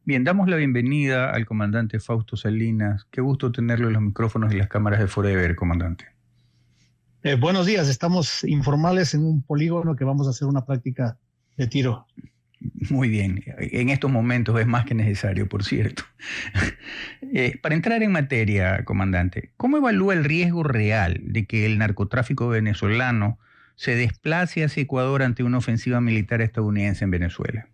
Bien, damos la bienvenida al comandante Fausto Salinas. Qué gusto tenerlo en los micrófonos y las cámaras de Forever, comandante. Buenos días, estamos informales en un polígono que vamos a hacer una práctica de tiro. Muy bien, en estos momentos es más que necesario, por cierto. Para entrar en materia, comandante, ¿cómo evalúa el riesgo real de que el narcotráfico venezolano se desplace hacia Ecuador ante una ofensiva militar estadounidense en Venezuela?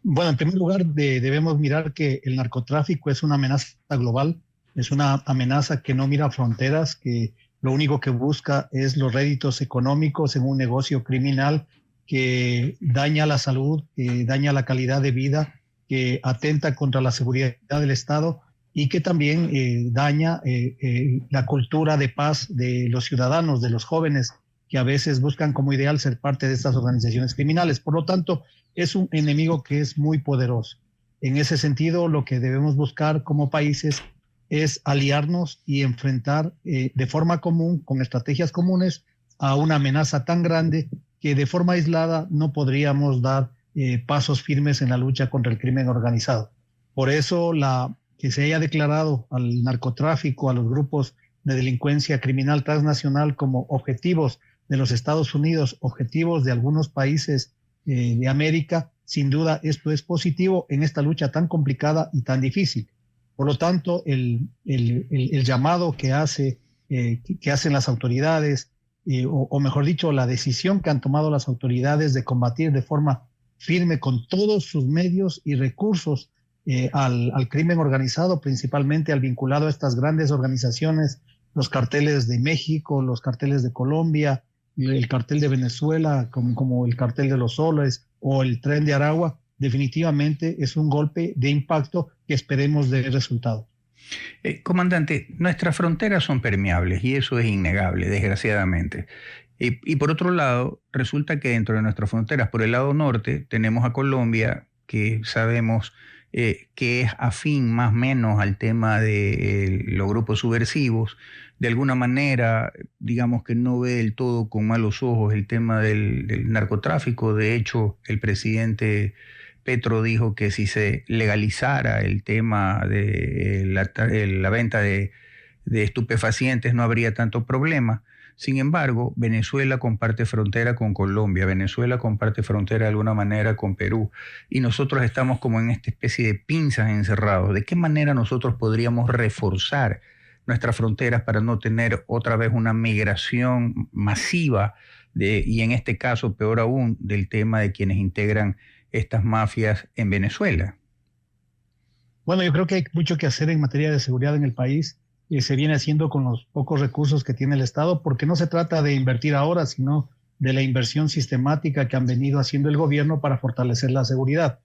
Bueno, en primer lugar, debemos mirar que el narcotráfico es una amenaza global, es una amenaza que no mira fronteras, que lo único que busca es los réditos económicos en un negocio criminal que daña la salud, que daña la calidad de vida, que atenta contra la seguridad del Estado y que también daña la cultura de paz de los ciudadanos, de los jóvenes, que a veces buscan como ideal ser parte de estas organizaciones criminales. Por lo tanto, es un enemigo que es muy poderoso. En ese sentido, lo que debemos buscar como países es aliarnos y enfrentar de forma común, con estrategias comunes, a una amenaza tan grande que de forma aislada no podríamos dar pasos firmes en la lucha contra el crimen organizado. Por eso, que se haya declarado al narcotráfico, a los grupos de delincuencia criminal transnacional como objetivos de los Estados Unidos, objetivos de algunos países de América, sin duda esto es positivo en esta lucha tan complicada y tan difícil. Por lo tanto, el llamado que hacen las autoridades, o mejor dicho, la decisión que han tomado las autoridades de combatir de forma firme con todos sus medios y recursos al crimen organizado, principalmente al vinculado a estas grandes organizaciones, los carteles de México, los carteles de Colombia, el cartel de Venezuela, como el cartel de los Soles o el Tren de Aragua, definitivamente es un golpe de impacto que esperemos dé resultado. Comandante, nuestras fronteras son permeables y eso es innegable, desgraciadamente. Y por otro lado, resulta que dentro de nuestras fronteras, por el lado norte, tenemos a Colombia, que sabemos que es afín más o menos al tema de los grupos subversivos. De alguna manera, digamos que no ve del todo con malos ojos el tema del narcotráfico. De hecho, el presidente Petro dijo que si se legalizara el tema de la venta de estupefacientes no habría tanto problema. Sin embargo, Venezuela comparte frontera con Colombia, Venezuela comparte frontera de alguna manera con Perú, y nosotros estamos como en esta especie de pinzas encerrados. ¿De qué manera nosotros podríamos reforzar nuestras fronteras para no tener otra vez una migración masiva y en este caso, peor aún, del tema de quienes integran estas mafias en Venezuela? Bueno, yo creo que hay mucho que hacer en materia de seguridad en el país. Se viene haciendo con los pocos recursos que tiene el Estado, porque no se trata de invertir ahora, sino de la inversión sistemática que han venido haciendo el gobierno para fortalecer la seguridad.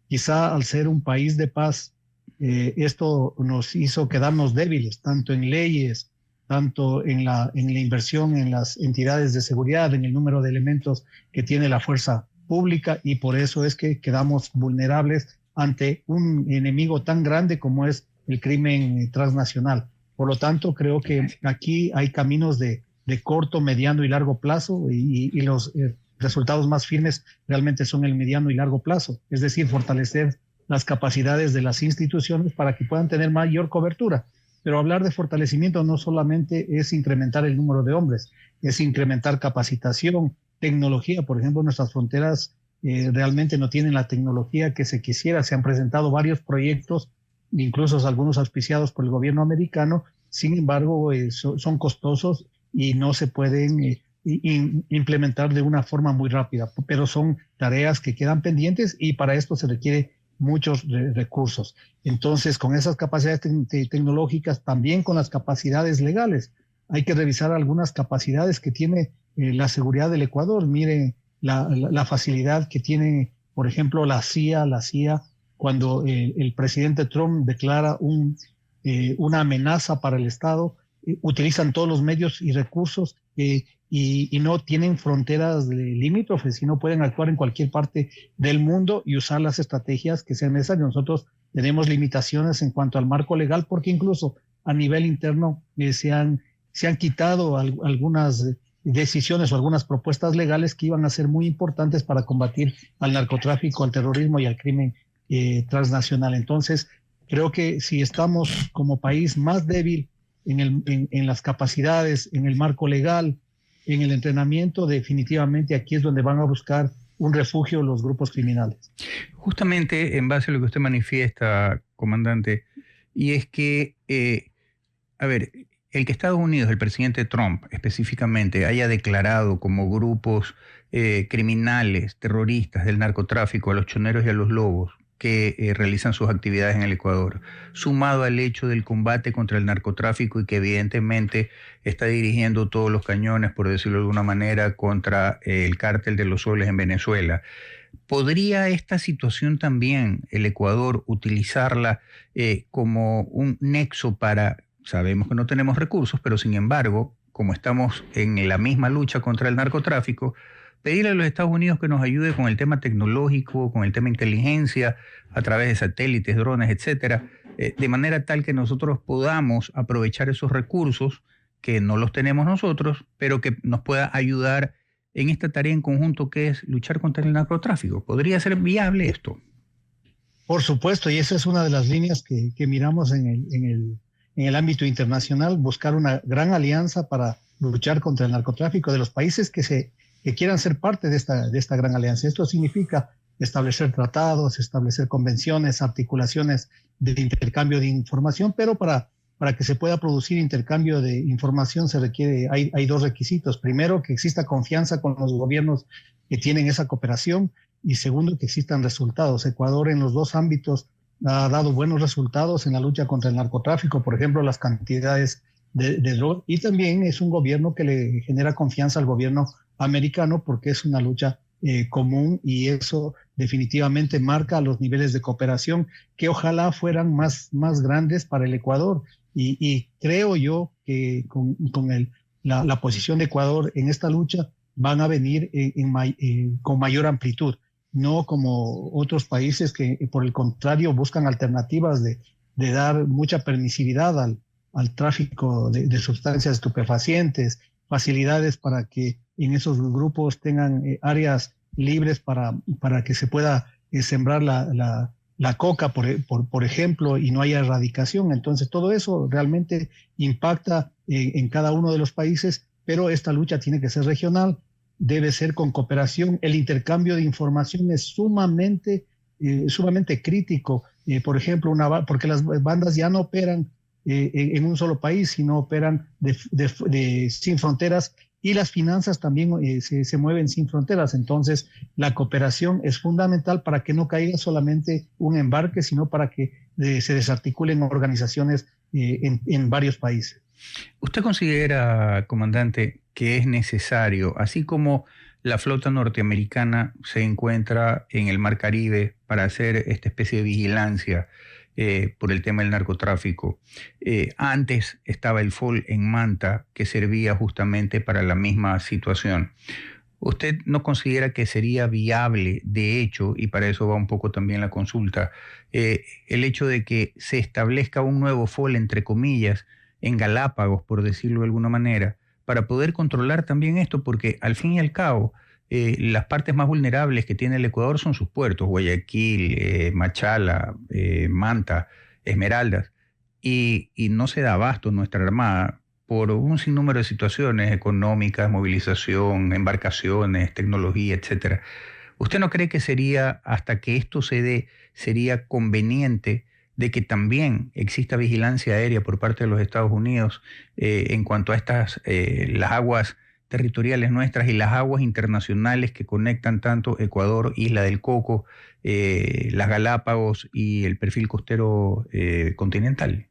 Quizá al ser un país de paz, esto nos hizo quedarnos débiles, tanto en leyes, tanto en la inversión en las entidades de seguridad, en el número de elementos que tiene la fuerza pública, y por eso es que quedamos vulnerables ante un enemigo tan grande como es el crimen transnacional. Por lo tanto, creo que aquí hay caminos de corto, mediano y largo plazo, y los resultados más firmes realmente son el mediano y largo plazo, es decir, fortalecer las capacidades de las instituciones para que puedan tener mayor cobertura. Pero hablar de fortalecimiento no solamente es incrementar el número de hombres, es incrementar capacitación, tecnología. Por ejemplo, nuestras fronteras realmente no tienen la tecnología que se quisiera. Se han presentado varios proyectos, incluso algunos auspiciados por el gobierno americano. Sin embargo, son costosos y no se pueden implementar de una forma muy rápida, pero son tareas que quedan pendientes y para esto se requiere muchos recursos. Entonces, con esas capacidades tecnológicas, también con las capacidades legales, hay que revisar algunas capacidades que tiene la seguridad del Ecuador. Miren la facilidad que tiene, por ejemplo, la CIA, cuando el presidente Trump declara una amenaza para el Estado, utilizan todos los medios y recursos y no tienen fronteras limítrofes, sino pueden actuar en cualquier parte del mundo y usar las estrategias que sean necesarias. Nosotros tenemos limitaciones en cuanto al marco legal, porque incluso a nivel interno se han quitado algunas decisiones o algunas propuestas legales que iban a ser muy importantes para combatir al narcotráfico, al terrorismo y al crimen transnacional. Entonces, creo que si estamos como país más débil en las capacidades, en el marco legal, en el entrenamiento, definitivamente aquí es donde van a buscar un refugio los grupos criminales. Justamente en base a lo que usted manifiesta, comandante, y es que, a ver, el que Estados Unidos, el presidente Trump específicamente, haya declarado como grupos criminales, terroristas del narcotráfico a los choneros y a los lobos que realizan sus actividades en el Ecuador, sumado al hecho del combate contra el narcotráfico y que evidentemente está dirigiendo todos los cañones, por decirlo de alguna manera, contra el cártel de los soles en Venezuela. ¿Podría esta situación también el Ecuador utilizarla como un nexo para, sabemos que no tenemos recursos, pero sin embargo, como estamos en la misma lucha contra el narcotráfico, pedirle a los Estados Unidos que nos ayude con el tema tecnológico, con el tema inteligencia, a través de satélites, drones, etcétera, de manera tal que nosotros podamos aprovechar esos recursos que no los tenemos nosotros, pero que nos pueda ayudar en esta tarea en conjunto que es luchar contra el narcotráfico? ¿Podría ser viable esto? Por supuesto, y esa es una de las líneas que miramos en el ámbito internacional, buscar una gran alianza para luchar contra el narcotráfico de los países que quieran ser parte de esta gran alianza. Esto significa establecer tratados, establecer convenciones, articulaciones de intercambio de información, pero para que se pueda producir intercambio de información hay dos requisitos. Primero, que exista confianza con los gobiernos que tienen esa cooperación, y segundo, que existan resultados. Ecuador en los dos ámbitos ha dado buenos resultados en la lucha contra el narcotráfico, por ejemplo, las cantidades de droga, y también es un gobierno que le genera confianza al gobierno americano porque es una lucha común, y eso definitivamente marca los niveles de cooperación que ojalá fueran más grandes para el Ecuador. Y creo yo que con la posición de Ecuador en esta lucha van a venir con mayor amplitud, no como otros países que por el contrario buscan alternativas de dar mucha permisividad al tráfico de sustancias estupefacientes, facilidades para que en esos grupos tengan áreas libres para que se pueda sembrar la coca, por ejemplo, y no haya erradicación. Entonces, todo eso realmente impacta en cada uno de los países, pero esta lucha tiene que ser regional, debe ser con cooperación. El intercambio de información es sumamente crítico. Por ejemplo, porque las bandas ya no operan en un solo país, sino operan sin fronteras, y las finanzas también se mueven sin fronteras. Entonces, la cooperación es fundamental para que no caiga solamente un embarque, sino para que se desarticulen organizaciones en varios países. ¿Usted considera, comandante, que es necesario, así como la flota norteamericana se encuentra en el Mar Caribe para hacer esta especie de vigilancia por el tema del narcotráfico? Antes estaba el FOL en Manta, que servía justamente para la misma situación. ¿Usted no considera que sería viable, de hecho, y para eso va un poco también la consulta, el hecho de que se establezca un nuevo FOL, entre comillas, en Galápagos, por decirlo de alguna manera, para poder controlar también esto? Porque al fin y al cabo, las partes más vulnerables que tiene el Ecuador son sus puertos: Guayaquil, Machala, Manta, Esmeraldas, y no se da abasto nuestra Armada por un sinnúmero de situaciones económicas, movilización, embarcaciones, tecnología, etcétera. ¿Usted no cree que sería, hasta que esto se dé, sería conveniente de que también exista vigilancia aérea por parte de los Estados Unidos en cuanto a las aguas territoriales nuestras y las aguas internacionales que conectan tanto Ecuador, Isla del Coco, las Galápagos y el perfil costero continental?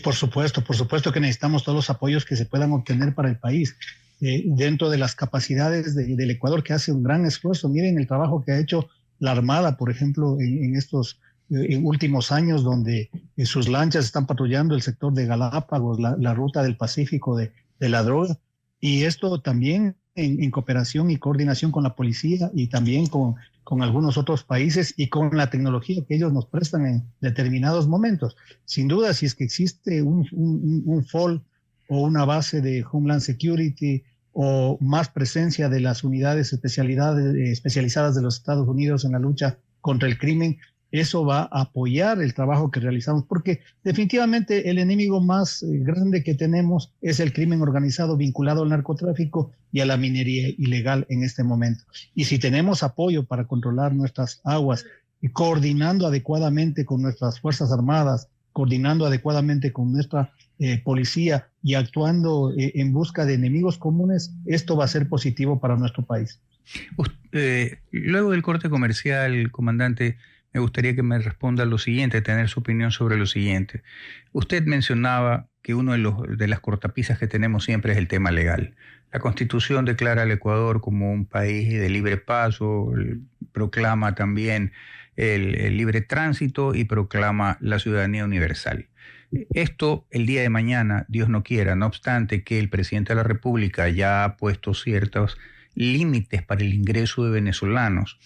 Por supuesto que necesitamos todos los apoyos que se puedan obtener para el país. Dentro de las capacidades del Ecuador, que hace un gran esfuerzo. Miren el trabajo que ha hecho la Armada, por ejemplo, en estos últimos años, donde sus lanchas están patrullando el sector de Galápagos, la ruta del Pacífico de la droga. Y esto también en cooperación y coordinación con la policía, y también con algunos otros países, y con la tecnología que ellos nos prestan en determinados momentos. Sin duda, si es que existe un FOL o una base de Homeland Security, o más presencia de las unidades especializadas de los Estados Unidos en la lucha contra el crimen, eso va a apoyar el trabajo que realizamos, porque definitivamente el enemigo más grande que tenemos es el crimen organizado vinculado al narcotráfico y a la minería ilegal en este momento. Y si tenemos apoyo para controlar nuestras aguas, y coordinando adecuadamente con nuestras Fuerzas Armadas, coordinando adecuadamente con nuestra policía y actuando en busca de enemigos comunes, esto va a ser positivo para nuestro país. Luego del corte comercial, comandante, me gustaría que me responda lo siguiente, tener su opinión sobre lo siguiente. Usted mencionaba que uno de las cortapisas que tenemos siempre es el tema legal. La Constitución declara al Ecuador como un país de libre paso, proclama también el libre tránsito y proclama la ciudadanía universal. Esto, el día de mañana, Dios no quiera, no obstante que el presidente de la República ya ha puesto ciertos límites para el ingreso de venezolanos.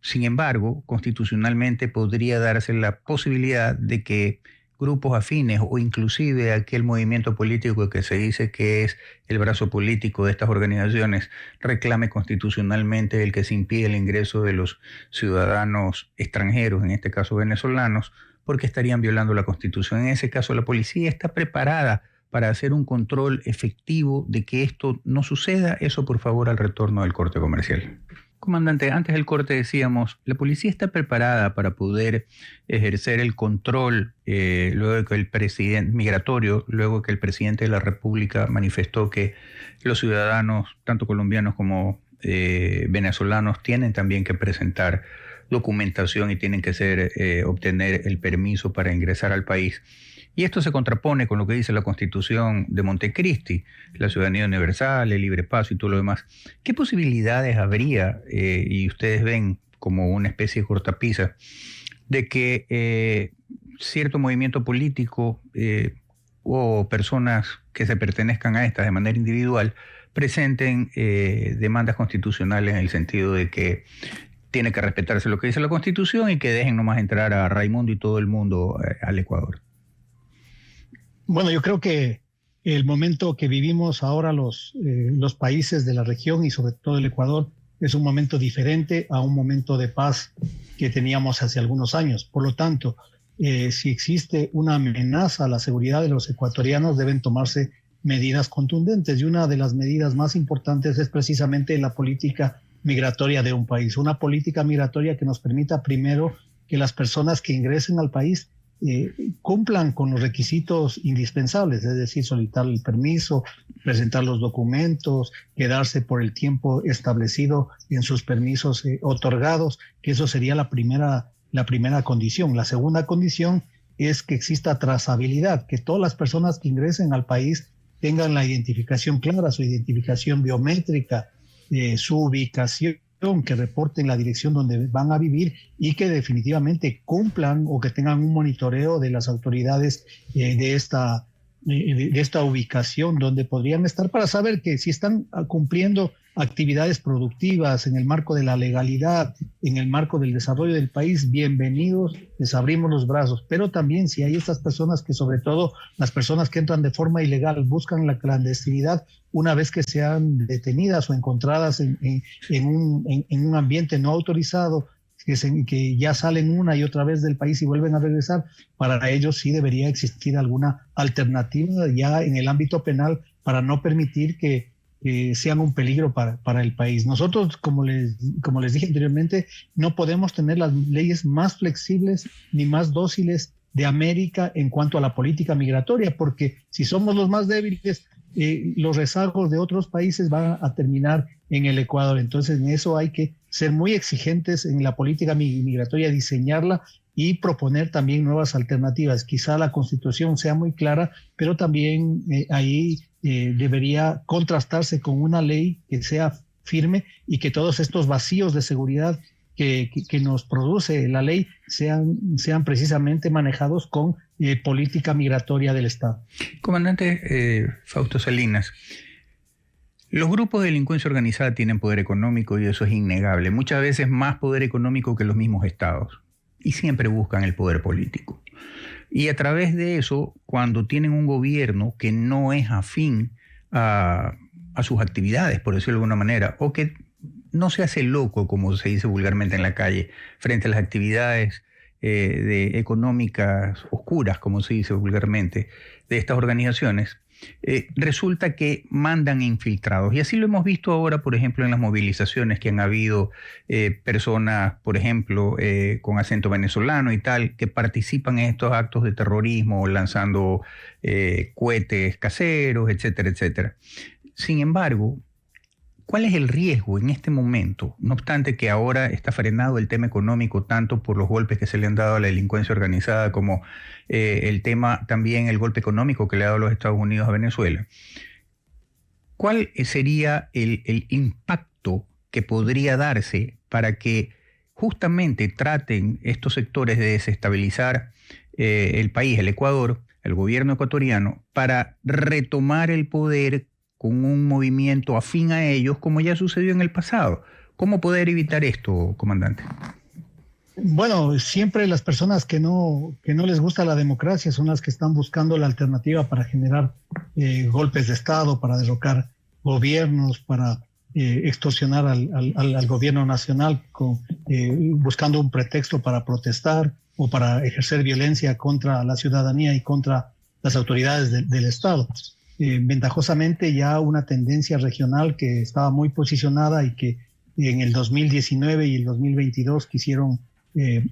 Sin embargo, constitucionalmente podría darse la posibilidad de que grupos afines o inclusive aquel movimiento político que se dice que es el brazo político de estas organizaciones reclame constitucionalmente el que se impide el ingreso de los ciudadanos extranjeros, en este caso venezolanos, porque estarían violando la Constitución. En ese caso, la policía está preparada para hacer un control efectivo de que esto no suceda. Eso, por favor, al retorno del corte comercial. Comandante, antes del corte decíamos, la policía está preparada para poder ejercer el control luego de que el presidente migratorio, luego que el presidente de la República manifestó que los ciudadanos, tanto colombianos como venezolanos, tienen también que presentar documentación y tienen que obtener el permiso para ingresar al país. Y esto se contrapone con lo que dice la Constitución de Montecristi, la ciudadanía universal, el libre paso y todo lo demás. ¿Qué posibilidades habría, y ustedes ven como una especie de cortapisa, de que cierto movimiento político o personas que se pertenezcan a estas de manera individual presenten demandas constitucionales en el sentido de que tiene que respetarse lo que dice la Constitución y que dejen nomás entrar a Raimundo y todo el mundo al Ecuador? Bueno, yo creo que el momento que vivimos ahora los países de la región y sobre todo el Ecuador es un momento diferente a un momento de paz que teníamos hace algunos años. Por lo tanto, si existe una amenaza a la seguridad de los ecuatorianos, deben tomarse medidas contundentes. Y una de las medidas más importantes es precisamente la política migratoria de un país. Una política migratoria que nos permita primero que las personas que ingresen al país cumplan con los requisitos indispensables, es decir, solicitar el permiso, presentar los documentos, quedarse por el tiempo establecido en sus permisos otorgados, que eso sería la primera condición. La segunda condición es que exista trazabilidad, que todas las personas que ingresen al país tengan la identificación clara, su identificación biométrica, su ubicación, que reporten la dirección donde van a vivir y que definitivamente cumplan o que tengan un monitoreo de las autoridades de esta ubicación donde podrían estar, para saber que si están cumpliendo actividades productivas en el marco de la legalidad, en el marco del desarrollo del país, bienvenidos, les abrimos los brazos. Pero también si hay estas personas que, sobre todo las personas que entran de forma ilegal, buscan la clandestinidad, una vez que sean detenidas o encontradas en un ambiente no autorizado, que ya salen una y otra vez del país y vuelven a regresar, para ellos sí debería existir alguna alternativa ya en el ámbito penal para no permitir que sean un peligro para el país. Nosotros, como les dije anteriormente, no podemos tener las leyes más flexibles ni más dóciles de América en cuanto a la política migratoria, porque si somos los más débiles, los rezagos de otros países van a terminar en el Ecuador. Entonces, en eso hay que ser muy exigentes en la política migratoria, diseñarla y proponer también nuevas alternativas. Quizá la Constitución sea muy clara, pero también ahí debería contrastarse con una ley que sea firme y que todos estos vacíos de seguridad que nos produce la ley sean precisamente manejados con política migratoria del Estado. Comandante Fausto Salinas, los grupos de delincuencia organizada tienen poder económico y eso es innegable. Muchas veces más poder económico que los mismos estados. Y siempre buscan el poder político. Y a través de eso, cuando tienen un gobierno que no es afín a sus actividades, por decirlo de alguna manera, o que no se hace loco, como se dice vulgarmente en la calle, frente a las actividades económicas oscuras, como se dice vulgarmente, de estas organizaciones, resulta que mandan infiltrados. Y así lo hemos visto ahora, por ejemplo, en las movilizaciones que han habido personas, por ejemplo, con acento venezolano y tal, que participan en estos actos de terrorismo, lanzando cohetes caseros, etcétera, etcétera. Sin embargo, ¿cuál es el riesgo en este momento? No obstante que ahora está frenado el tema económico, tanto por los golpes que se le han dado a la delincuencia organizada, como el tema también, el golpe económico que le ha dado los Estados Unidos a Venezuela. ¿Cuál sería el impacto que podría darse para que justamente traten estos sectores de desestabilizar el país, el Ecuador, el gobierno ecuatoriano, para retomar el poder con un movimiento afín a ellos, como ya sucedió en el pasado? ¿Cómo poder evitar esto, comandante? Bueno, siempre las personas que no les gusta la democracia son las que están buscando la alternativa para generar golpes de Estado, para derrocar gobiernos, para extorsionar al gobierno nacional, buscando un pretexto para protestar o para ejercer violencia contra la ciudadanía y contra las autoridades del Estado. Ventajosamente ya una tendencia regional que estaba muy posicionada y que en el 2019 y el 2022 quisieron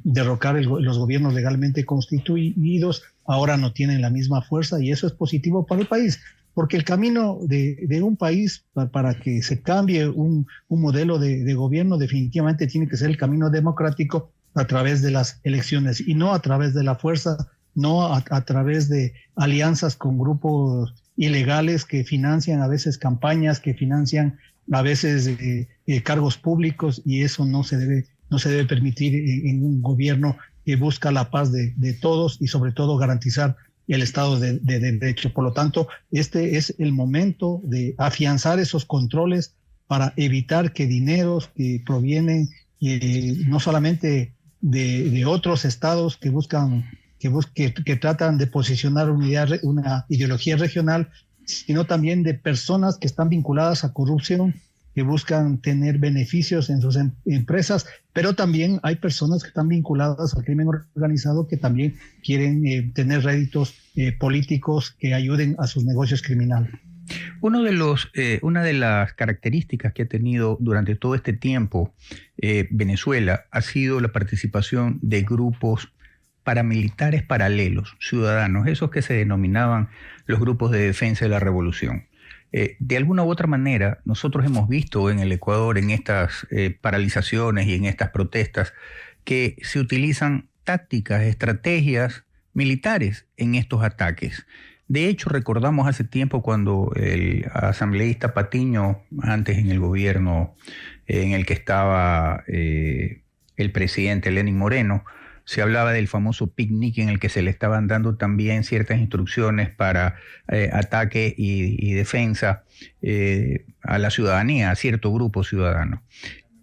derrocar los gobiernos legalmente constituidos, ahora no tienen la misma fuerza, y eso es positivo para el país, porque el camino de un país para que se cambie un modelo de gobierno definitivamente tiene que ser el camino democrático a través de las elecciones y no a través de la fuerza, no a través de alianzas con grupos ilegales que financian a veces campañas, que financian a veces cargos públicos, y eso no se debe permitir en un gobierno que busca la paz de todos y sobre todo garantizar el Estado de Derecho. Por lo tanto, este es el momento de afianzar esos controles para evitar que dineros que provienen no solamente de otros estados que buscan que tratan de posicionar una ideología regional, sino también de personas que están vinculadas a corrupción, que buscan tener beneficios en sus empresas, pero también hay personas que están vinculadas al crimen organizado que también quieren tener réditos políticos que ayuden a sus negocios criminales. Una de las características que ha tenido durante todo este tiempo Venezuela ha sido la participación de grupos paramilitares paralelos, ciudadanos, esos que se denominaban los grupos de defensa de la revolución. De alguna u otra manera, nosotros hemos visto en el Ecuador, en estas paralizaciones y en estas protestas, que se utilizan tácticas, estrategias militares en estos ataques. De hecho, recordamos hace tiempo cuando el asambleísta Patiño, antes en el gobierno en el que estaba el presidente Lenín Moreno, se hablaba del famoso picnic en el que se le estaban dando también ciertas instrucciones para ataque y defensa a la ciudadanía, a cierto grupo ciudadano.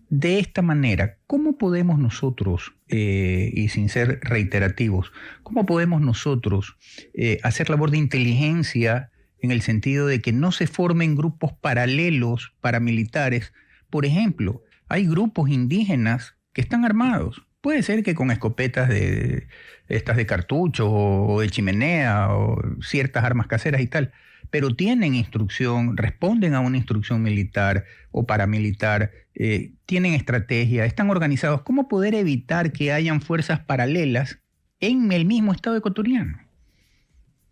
De esta manera, ¿cómo podemos nosotros, y sin ser reiterativos, cómo podemos nosotros hacer labor de inteligencia en el sentido de que no se formen grupos paralelos paramilitares? Por ejemplo, hay grupos indígenas que están armados. Puede ser que con escopetas de cartucho o de chimenea o ciertas armas caseras y tal, pero tienen instrucción, responden a una instrucción militar o paramilitar, tienen estrategia, están organizados. ¿Cómo poder evitar que hayan fuerzas paralelas en el mismo Estado ecuatoriano?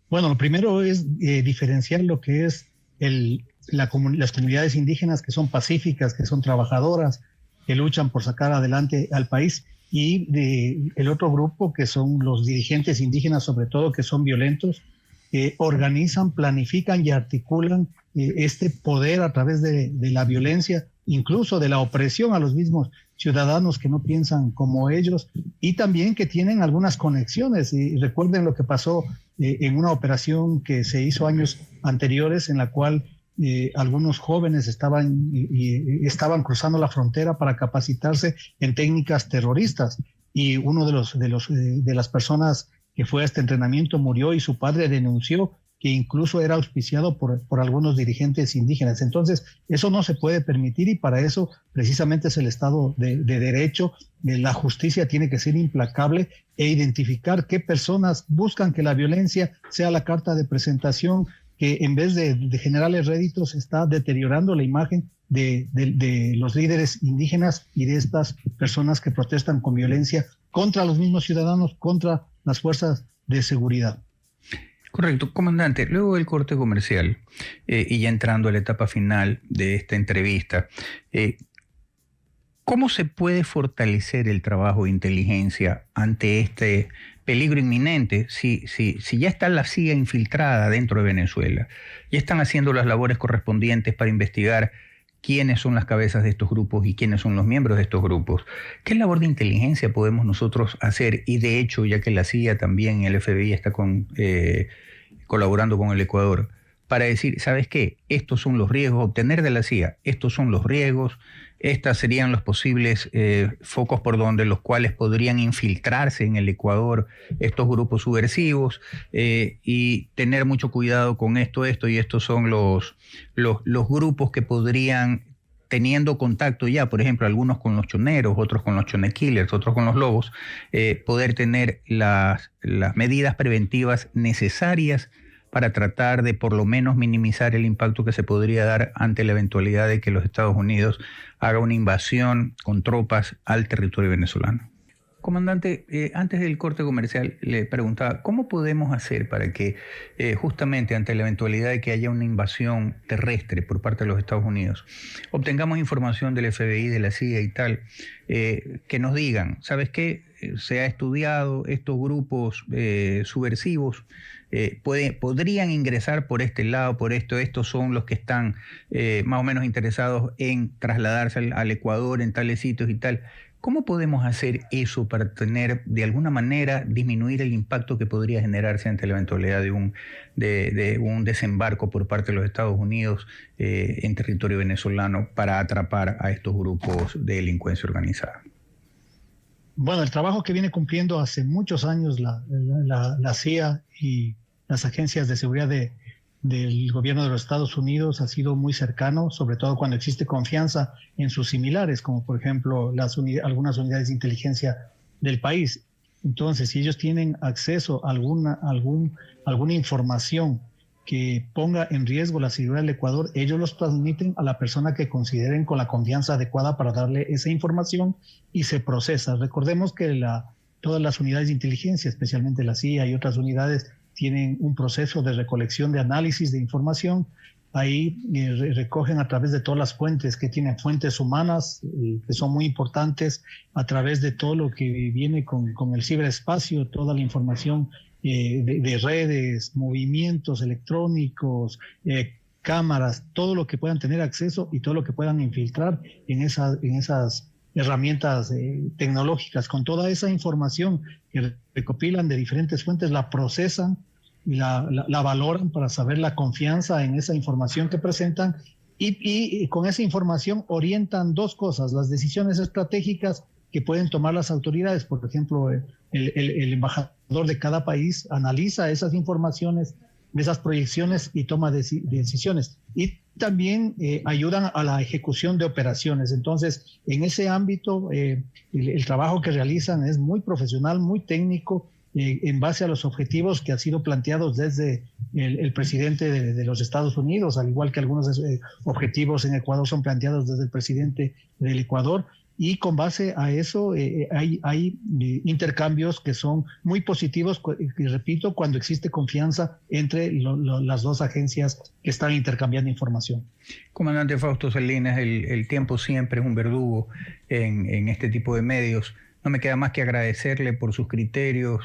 Bueno, lo primero es diferenciar lo que es las comunidades indígenas, que son pacíficas, que son trabajadoras, que luchan por sacar adelante al país, y el otro grupo que son los dirigentes indígenas, sobre todo, que son violentos, que organizan, planifican y articulan este poder a través de la violencia, incluso de la opresión a los mismos ciudadanos que no piensan como ellos, y también que tienen algunas conexiones. Y recuerden lo que pasó en una operación que se hizo años anteriores, en la cual algunos jóvenes estaban cruzando la frontera para capacitarse en técnicas terroristas, y uno de las personas que fue a este entrenamiento murió, y su padre denunció que incluso era auspiciado por algunos dirigentes indígenas. Entonces, eso no se puede permitir y para eso precisamente es el Estado de Derecho. La justicia tiene que ser implacable e identificar qué personas buscan que la violencia sea la carta de presentación, que en vez de generarles réditos está deteriorando la imagen de los líderes indígenas y de estas personas que protestan con violencia contra los mismos ciudadanos, contra las fuerzas de seguridad. Correcto, comandante. Luego del corte comercial y ya entrando a la etapa final de esta entrevista, ¿cómo se puede fortalecer el trabajo de inteligencia ante este peligro inminente si ya está la CIA infiltrada dentro de Venezuela? Ya están haciendo las labores correspondientes para investigar quiénes son las cabezas de estos grupos y quiénes son los miembros de estos grupos. ¿Qué labor de inteligencia podemos nosotros hacer? Y de hecho, ya que la CIA también, el FBI está colaborando con el Ecuador, para decir, ¿sabes qué? Estos son los riesgos, obtener de la CIA, estos son los riesgos, estas serían los posibles focos por donde los cuales podrían infiltrarse en el Ecuador estos grupos subversivos y tener mucho cuidado con esto y estos son los grupos que podrían, teniendo contacto ya, por ejemplo, algunos con los choneros, otros con los chone killers, otros con los lobos, poder tener las medidas preventivas necesarias para tratar de por lo menos minimizar el impacto que se podría dar ante la eventualidad de que los Estados Unidos haga una invasión con tropas al territorio venezolano. Comandante, antes del corte comercial le preguntaba, ¿cómo podemos hacer para que justamente ante la eventualidad de que haya una invasión terrestre por parte de los Estados Unidos, obtengamos información del FBI, de la CIA y tal, que nos digan, ¿sabes qué? Se ha estudiado estos grupos subversivos, podrían ingresar por este lado, por estos son los que están más o menos interesados en trasladarse al Ecuador en tales sitios y tal. ¿Cómo podemos hacer eso para tener, de alguna manera, disminuir el impacto que podría generarse ante la eventualidad de un desembarco por parte de los Estados Unidos en territorio venezolano para atrapar a estos grupos de delincuencia organizada? Bueno, el trabajo que viene cumpliendo hace muchos años la CIA y las agencias de seguridad del gobierno de los Estados Unidos ha sido muy cercano, sobre todo cuando existe confianza en sus similares, como por ejemplo algunas unidades de inteligencia del país. Entonces, si ellos tienen acceso a alguna información que ponga en riesgo la seguridad del Ecuador, ellos los transmiten a la persona que consideren con la confianza adecuada para darle esa información y se procesa. Recordemos que todas las unidades de inteligencia, especialmente la CIA y otras unidades, tienen un proceso de recolección de análisis de información. Ahí recogen a través de todas las fuentes que tienen fuentes humanas, que son muy importantes, a través de todo lo que viene con el ciberespacio, toda la información de redes, movimientos electrónicos, cámaras, todo lo que puedan tener acceso y todo lo que puedan infiltrar en esas herramientas tecnológicas. Con toda esa información que recopilan de diferentes fuentes, la procesan y la valoran para saber la confianza en esa información que presentan y con esa información orientan dos cosas: las decisiones estratégicas que pueden tomar las autoridades. Por ejemplo, el embajador de cada país analiza esas informaciones, esas proyecciones y toma decisiones. Y también ayudan a la ejecución de operaciones. Entonces, en ese ámbito, el trabajo que realizan es muy profesional, muy técnico, en base a los objetivos que han sido planteados desde el presidente de los Estados Unidos, al igual que algunos objetivos en Ecuador son planteados desde el presidente del Ecuador. Y con base a eso hay intercambios que son muy positivos, y repito, cuando existe confianza entre las dos agencias que están intercambiando información. Comandante Fausto Salinas, el tiempo siempre es un verdugo en este tipo de medios. No me queda más que agradecerle por sus criterios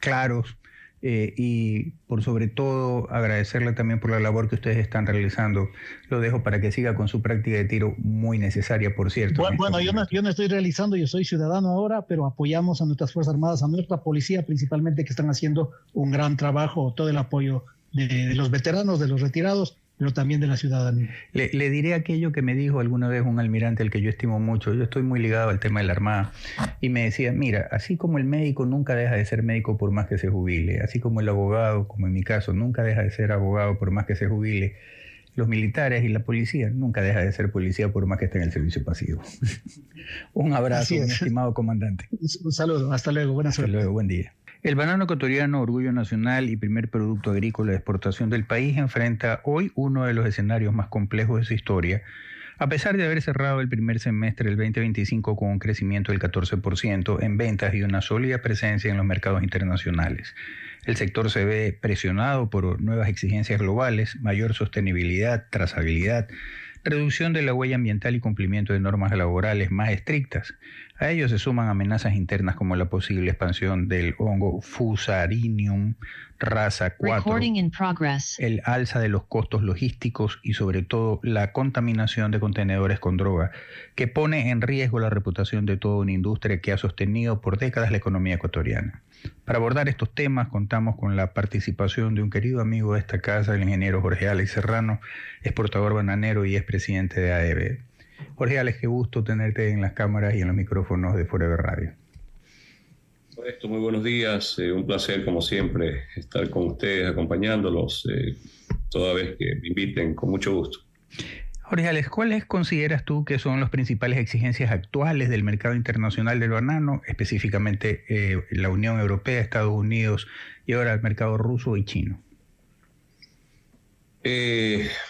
claros y por sobre todo agradecerle también por la labor que ustedes están realizando. Lo dejo para que siga con su práctica de tiro, muy necesaria, por cierto. Bueno, yo no estoy realizando, yo soy ciudadano ahora, pero apoyamos a nuestras Fuerzas Armadas, a nuestra policía principalmente, que están haciendo un gran trabajo, todo el apoyo de los veteranos, de los retirados, pero también de la ciudadanía. Le diré aquello que me dijo alguna vez un almirante al que yo estimo mucho. Yo estoy muy ligado al tema de la Armada. Y me decía, mira, así como el médico nunca deja de ser médico por más que se jubile, así como el abogado, como en mi caso, nunca deja de ser abogado por más que se jubile, los militares y la policía nunca deja de ser policía por más que esté en el servicio pasivo. Un abrazo, mi estimado comandante. Un saludo, hasta luego, buena suerte. Hasta luego, buen día. El banano ecuatoriano, orgullo nacional y primer producto agrícola de exportación del país, enfrenta hoy uno de los escenarios más complejos de su historia, a pesar de haber cerrado el primer semestre del 2025 con un crecimiento del 14% en ventas y una sólida presencia en los mercados internacionales. El sector se ve presionado por nuevas exigencias globales, mayor sostenibilidad, trazabilidad, reducción de la huella ambiental y cumplimiento de normas laborales más estrictas. A ello se suman amenazas internas como la posible expansión del hongo Fusarium raza 4, el alza de los costos logísticos y sobre todo la contaminación de contenedores con droga, que pone en riesgo la reputación de toda una industria que ha sostenido por décadas la economía ecuatoriana. Para abordar estos temas contamos con la participación de un querido amigo de esta casa, el ingeniero Jorge Alex Serrano, exportador bananero y expresidente de AEB. Jorge Alex, qué gusto tenerte en las cámaras y en los micrófonos de Forever Radio. Muy buenos días, un placer como siempre estar con ustedes acompañándolos toda vez que me inviten, con mucho gusto. Jorge Alex, ¿cuáles consideras tú que son las principales exigencias actuales del mercado internacional del banano, específicamente la Unión Europea, Estados Unidos y ahora el mercado ruso y chino?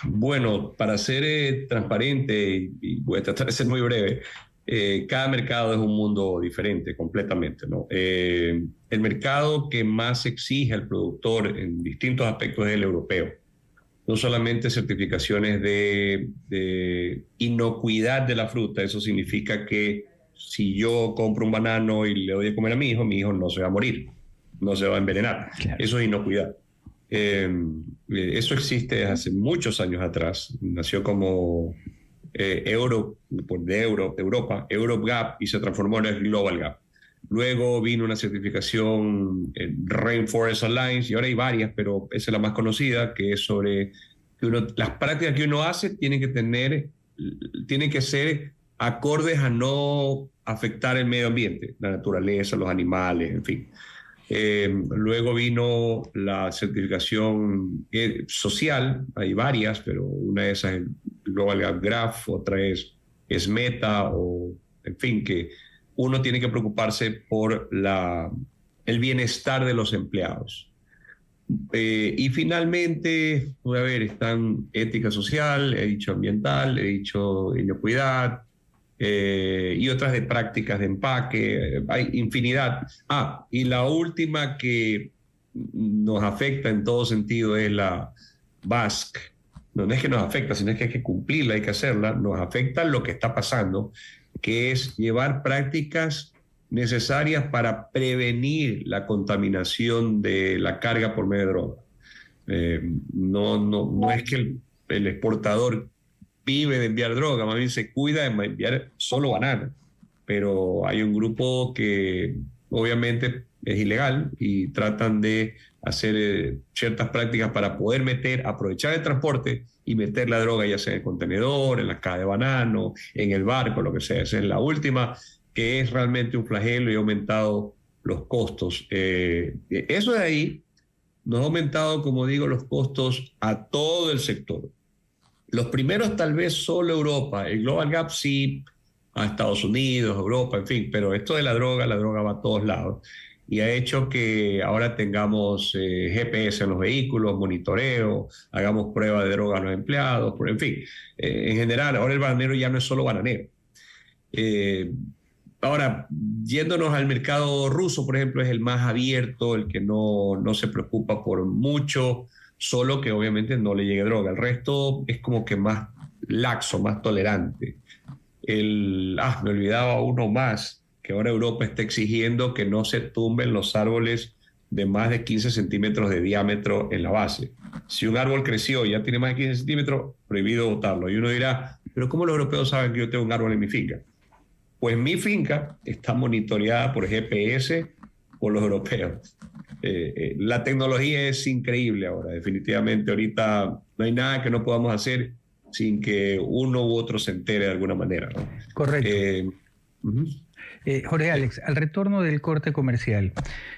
Bueno, para ser transparente, y voy a tratar de ser muy breve, cada mercado es un mundo diferente completamente, ¿no? El mercado que más exige al productor en distintos aspectos es el europeo. No solamente certificaciones de inocuidad de la fruta, eso significa que si yo compro un banano y le doy de comer a mi hijo no se va a morir, no se va a envenenar. Claro. Eso es inocuidad. Eso existe desde hace muchos años atrás. Nació como Europa, Europe Gap, y se transformó en el Global Gap. Luego vino una certificación Rainforest Alliance, y ahora hay varias, pero esa es la más conocida, que es sobre que las prácticas que uno hace tienen que ser acordes a no afectar el medio ambiente, la naturaleza, los animales, en fin. Luego vino la certificación social, hay varias, pero una de esas es el Global Gap Graph, otra es Meta, o en fin, que uno tiene que preocuparse por el bienestar de los empleados. Y finalmente, están ética social, he dicho ambiental, he dicho inocuidad, y otras de prácticas de empaque, hay infinidad. Y la última que nos afecta en todo sentido es la BASC. No es que nos afecta, sino es que hay que cumplirla, hay que hacerla. Nos afecta lo que está pasando, que es llevar prácticas necesarias para prevenir la contaminación de la carga por medio de droga. No es que el exportador vive de enviar droga, más bien se cuida de enviar solo banano, pero hay un grupo que obviamente es ilegal y tratan de hacer ciertas prácticas para poder aprovechar el transporte y meter la droga ya sea en el contenedor, en la caja de banano, en el barco, lo que sea. Esa es la última, que es realmente un flagelo y ha aumentado los costos. Eso de ahí nos ha aumentado, como digo, los costos a todo el sector. Los primeros tal vez solo Europa, el Global Gap sí a Estados Unidos, Europa, en fin, pero esto de la droga va a todos lados y ha hecho que ahora tengamos GPS en los vehículos, monitoreo, hagamos pruebas de droga a los empleados, en fin, en general ahora el bananero ya no es solo bananero. Ahora, yéndonos al mercado ruso, por ejemplo, es el más abierto, el que no se preocupa por mucho, solo que obviamente no le llegue droga. El resto es como que más laxo, más tolerante. Me olvidaba uno más, que ahora Europa está exigiendo que no se tumben los árboles de más de 15 centímetros de diámetro en la base. Si un árbol creció y ya tiene más de 15 centímetros, prohibido botarlo. Y uno dirá, pero ¿cómo los europeos saben que yo tengo un árbol en mi finca? Pues mi finca está monitoreada por GPS por los europeos. La tecnología es increíble ahora, definitivamente. Ahorita no hay nada que no podamos hacer sin que uno u otro se entere de alguna manera, ¿no? Correcto. Jorge Alex, al retorno del corte comercial,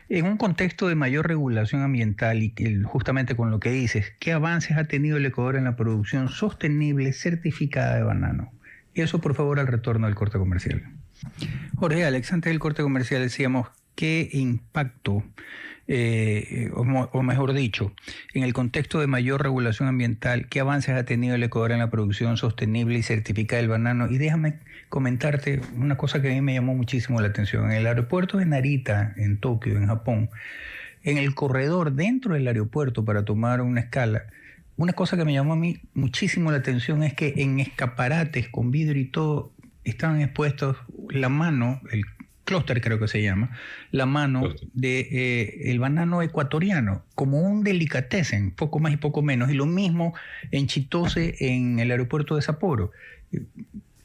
en un contexto de mayor regulación ambiental y justamente con lo que dices, ¿qué avances ha tenido el Ecuador en la producción sostenible certificada de banano? Eso, por favor, al retorno del corte comercial. Jorge Alex, antes del corte comercial decíamos, ¿qué impacto, o mejor dicho, en el contexto de mayor regulación ambiental, qué avances ha tenido el Ecuador en la producción sostenible y certificada del banano? Y déjame comentarte una cosa que a mí me llamó muchísimo la atención. En el aeropuerto de Narita, en Tokio, en Japón, en el corredor dentro del aeropuerto para tomar una escala, una cosa que me llamó a mí muchísimo la atención es que en escaparates con vidrio y todo estaban expuestos la mano, el clúster creo que se llama, la mano de el banano ecuatoriano, como un delicatessen, poco más y poco menos, y lo mismo en Chitose, en el aeropuerto de Sapporo.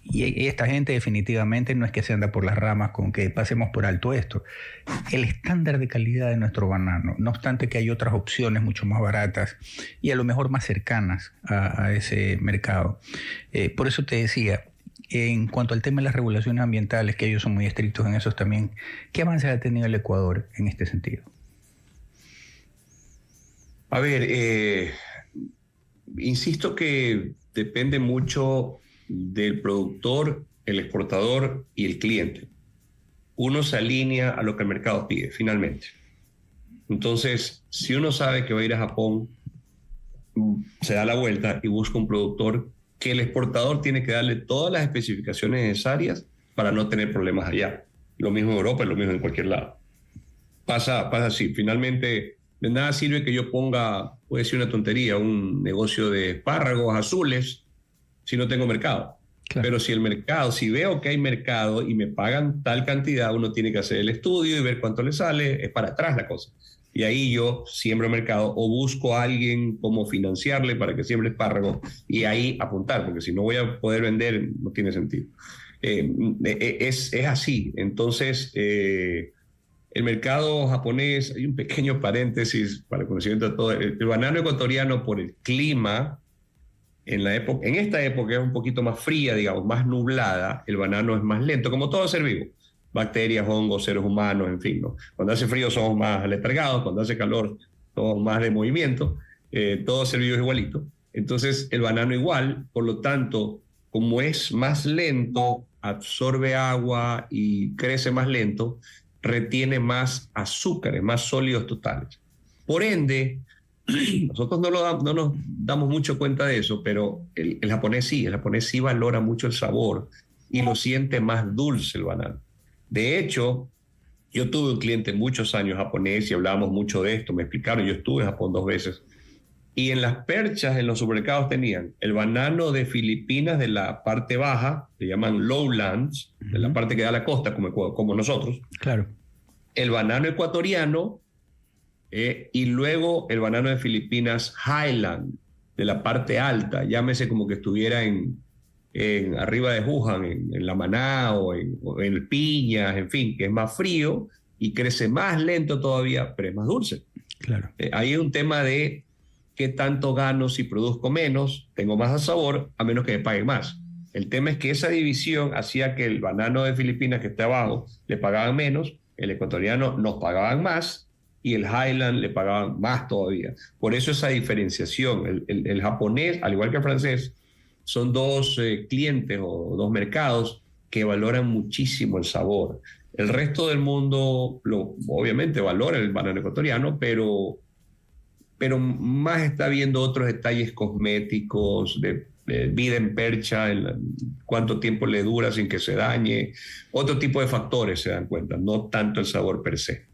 Y esta gente definitivamente no es que se anda por las ramas con que pasemos por alto esto. El estándar de calidad de nuestro banano, no obstante que hay otras opciones mucho más baratas y a lo mejor más cercanas a ese mercado. Por eso te decía, en cuanto al tema de las regulaciones ambientales, que ellos son muy estrictos en eso también, ¿qué avances ha tenido el Ecuador en este sentido? A ver, insisto que depende mucho del productor, el exportador y el cliente. Uno se alinea a lo que el mercado pide, finalmente. Entonces, si uno sabe que va a ir a Japón, se da la vuelta y busca un productor que el exportador tiene que darle todas las especificaciones necesarias para no tener problemas allá. Lo mismo en Europa, lo mismo en cualquier lado. Pasa así. Finalmente, de nada sirve que yo ponga, puede ser una tontería, un negocio de espárragos azules si no tengo mercado. Claro. Pero si el mercado, si veo que hay mercado y me pagan tal cantidad, uno tiene que hacer el estudio y ver cuánto le sale, es para atrás la cosa. Y ahí yo siembro mercado o busco a alguien como financiarle para que siembre espárragos y ahí apuntar, porque si no voy a poder vender, no tiene sentido. Es así. Entonces, el mercado japonés, hay un pequeño paréntesis para el conocimiento de todo. El banano ecuatoriano, por el clima, en esta época es un poquito más fría, digamos, más nublada, el banano es más lento, como todo ser vivo. Bacterias, hongos, seres humanos, en fin, ¿no? Cuando hace frío somos más letargados, cuando hace calor somos más de movimiento, todo ser vivo es igualito. Entonces el banano igual, por lo tanto, como es más lento, absorbe agua y crece más lento, retiene más azúcares, más sólidos totales. Por ende, nosotros no nos damos mucho cuenta de eso, pero el japonés sí valora mucho el sabor y lo siente más dulce el banano. De hecho, yo tuve un cliente muchos años japonés y hablábamos mucho de esto, me explicaron, yo estuve en Japón 2 veces, y en las perchas, en los supermercados tenían el banano de Filipinas de la parte baja, se llaman lowlands, de la parte que da a la costa, como nosotros. Claro. El banano ecuatoriano y luego el banano de Filipinas highland, de la parte alta, llámese como que estuviera en arriba de Wuhan, en La Maná o en Piñas, en fin, que es más frío y crece más lento todavía, pero es más dulce. Claro. Ahí es un tema de qué tanto gano si produzco menos, tengo más sabor, a menos que me paguen más. El tema es que esa división hacía que el banano de Filipinas que está abajo le pagaban menos, el ecuatoriano nos pagaban más y el Highland le pagaban más todavía. Por eso esa diferenciación. El japonés, al igual que el francés, son dos clientes o dos mercados que valoran muchísimo el sabor. El resto del mundo obviamente valora el banano ecuatoriano, pero más está viendo otros detalles cosméticos, de vida en percha, cuánto tiempo le dura sin que se dañe, otro tipo de factores se dan cuenta, no tanto el sabor per se.